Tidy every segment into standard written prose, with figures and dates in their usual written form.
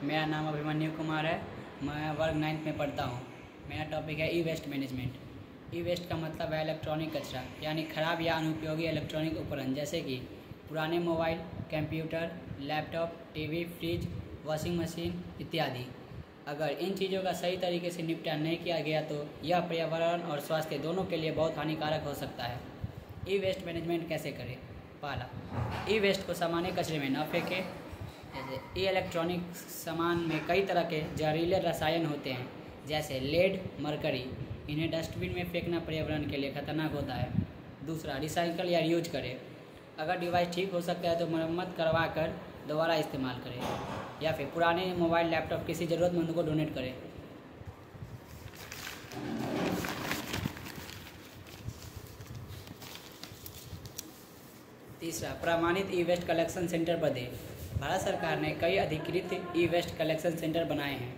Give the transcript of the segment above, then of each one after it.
मेरा नाम अभिमन्यु कुमार है। मैं वर्ग 9th में पढ़ता हूँ। मेरा टॉपिक है ई वेस्ट मैनेजमेंट। ई वेस्ट का मतलब है इलेक्ट्रॉनिक कचरा, यानी खराब या अनुपयोगी इलेक्ट्रॉनिक उपकरण जैसे कि पुराने mobile, computer, laptop, TV, fridge, washing machine इत्यादि। अगर इन चीज़ों का सही तरीके से निपटान नहीं किया गया तो यह पर्यावरण और स्वास्थ्य दोनों के लिए बहुत हानिकारक हो सकता है। ई वेस्ट मैनेजमेंट कैसे करें? पहला, ई वेस्ट को सामान्य कचरे में न फेंकें। जैसे ई इलेक्ट्रॉनिक सामान में कई तरह के जहरीले रसायन होते हैं, जैसे लेड, मरकरी। इन्हें डस्टबिन में फेंकना पर्यावरण के लिए खतरनाक होता है। दूसरा, रिसाइकल या रीयूज करें। अगर डिवाइस ठीक हो सकता है तो मरम्मत करवा कर दोबारा इस्तेमाल करें, या फिर पुराने मोबाइल, लैपटॉप किसी ज़रूरतमंद को डोनेट करें। तीसरा, प्रमाणित ई वेस्ट कलेक्शन सेंटर पर दें। भारत सरकार ने कई अधिकृत ई वेस्ट कलेक्शन सेंटर बनाए हैं।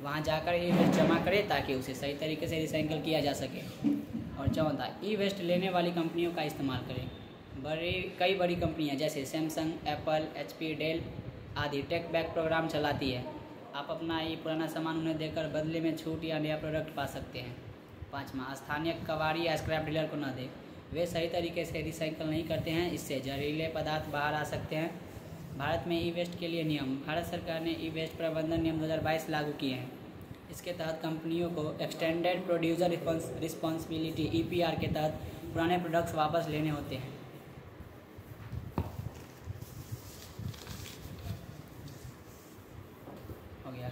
वहां जाकर ई वेस्ट जमा करें ताकि उसे सही तरीके से रिसाइकिल किया जा सके। और चौथा, ई वेस्ट लेने वाली कंपनियों का इस्तेमाल करें। कई बड़ी कंपनियां जैसे सैमसंग, एप्पल, HP, डेल आदि टेक बैक प्रोग्राम चलाती है। आप अपना ये पुराना सामान उन्हें देकर बदले में छूट या नया प्रोडक्ट पा सकते हैं। पाँचवा, स्थानीय कबाड़ी या स्क्रैप डीलर को न दें। वे सही तरीके से रिसाइकिल नहीं करते हैं, इससे जहरीले पदार्थ बाहर आ सकते हैं। भारत में ई वेस्ट के लिए नियम। भारत सरकार ने ई वेस्ट प्रबंधन नियम 2022 लागू किए हैं। इसके तहत कंपनियों को एक्सटेंडेड प्रोड्यूसर रिस्पॉन्सिबिलिटी EPR के तहत पुराने प्रोडक्ट्स वापस लेने होते हैं। हो गया।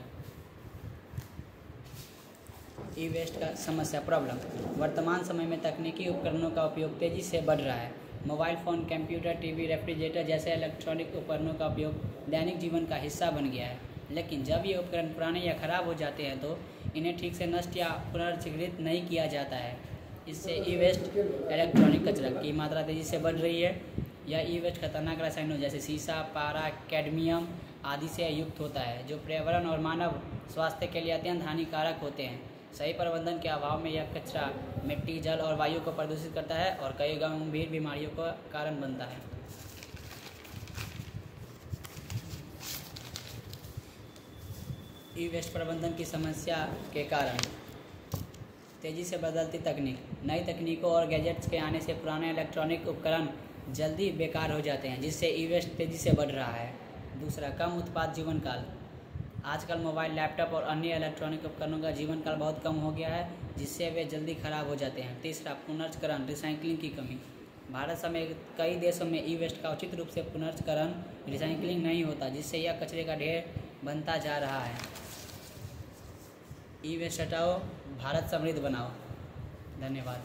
ई वेस्ट का समस्या प्रॉब्लम। वर्तमान समय में तकनीकी उपकरणों का उपयोग तेज़ी से बढ़ रहा है। Mobile phone, computer, TV, refrigerator जैसे इलेक्ट्रॉनिक उपकरणों का उपयोग दैनिक जीवन का हिस्सा बन गया है। लेकिन जब ये उपकरण पुराने या ख़राब हो जाते हैं तो इन्हें ठीक से नष्ट या पुनर्जीवित नहीं किया जाता है। इससे ई वेस्ट इलेक्ट्रॉनिक कचरा की मात्रा तेज़ी से बढ़ रही है। यह ई वेस्ट खतरनाक रसायनों जैसे सीसा, पारा, कैडमियम आदि से युक्त होता है, जो पर्यावरण और मानव स्वास्थ्य के लिए अत्यंत हानिकारक होते हैं। सही प्रबंधन के अभाव में यह कचरा मिट्टी, जल और वायु को प्रदूषित करता है और कई गंभीर बीमारियों का कारण बनता है। ई वेस्ट प्रबंधन की समस्या के कारण तेज़ी से बदलती तकनीक। नई तकनीकों और गैजेट्स के आने से पुराने इलेक्ट्रॉनिक उपकरण जल्दी बेकार हो जाते हैं, जिससे ई वेस्ट तेज़ी से बढ़ रहा है। दूसरा, कम उत्पाद जीवन काल। आजकल मोबाइल, लैपटॉप और अन्य इलेक्ट्रॉनिक उपकरणों का जीवन काल बहुत कम हो गया है, जिससे वे जल्दी खराब हो जाते हैं। तीसरा, पुनर्चक्रण रिसाइकलिंग की कमी। भारत समेत कई देशों में ई वेस्ट का उचित रूप से पुनर्चक्रण रिसाइकलिंग नहीं होता, जिससे यह कचरे का ढेर बनता जा रहा है। ई वेस्ट हटाओ, भारत समृद्ध बनाओ। धन्यवाद।